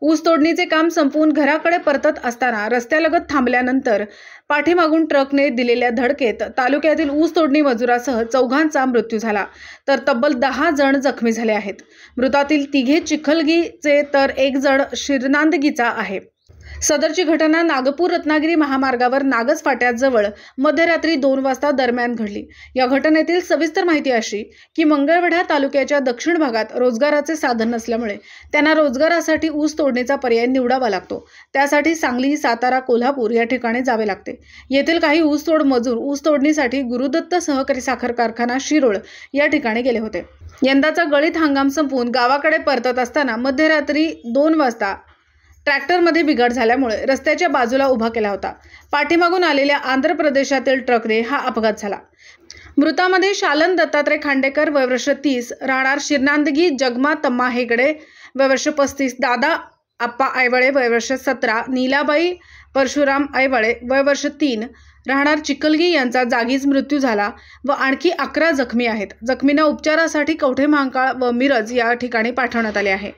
ऊस तोडणीचे काम संपवून घराकडे परतत असताना रस्त्यालगत थांबल्यानंतर पाठीमागून ट्रकने दिलेल्या धडकेत तालुक्यातील ऊस तोडणी मजुरासह चौघांचा मृत्यू झाला, तर तब्बल 10 जण जखमी झाले आहेत। मृतातील 3 चिखलगीचे तर 1 जण शिरनांदगीचा आहे। सदरची घटना नागपूर रत्नागिरी महामार्गावर नागस फाट्याजवळ मध्यरात्री 2 वाजता दरम्यान घडली। या घटनेतील सविस्तर माहिती अशी की मंगळवेढा तालुक्याच्या दक्षिण भागात रोजगाराचे साधन नसल्यामुळे त्यांना रोजगारासाठी ऊस तोडणीचा पर्याय निवडावा लागतो। त्यासाठी सांगली, सातारा, कोल्हापूर या ठिकाणी जावे लागते। येथील काही ऊसतोड मजूर ऊस तोडणीसाठी गुरुदत्त सहकारी साखर कारखाना शिरोळ या ठिकाणी गेले होते। यंदाचा गळीत हंगाम संपवून गावाकडे परतत असताना मध्यरात्री 2 वाजता ट्रॅक्टरमध्ये बिघाड झाल्यामुळे रस्त्याच्या बाजूला उभा केला होता। पाठीमागून आलेल्या आंध्र प्रदेशातील ट्रकने हा अपघात झाला। मृतांमध्ये शालन दत्तात्रय खांडेकर वय वर्ष 30 राहणार शिरनांदगी, जगमा तम्मा हेगडे वय वर्ष 35, दादा आप्पा आयवळे वय वर्ष 17, नीलाबाई परशुराम आयवळे वय वर्ष 3 राहणार चिखलगी यांचा जागीच मृत्यू झाला व आणखी 11 जखमी आहेत। जखमींना उपचारासाठी कवठे महांकाळ व मिरज या ठिकाणी पाठवण्यात आले आहे।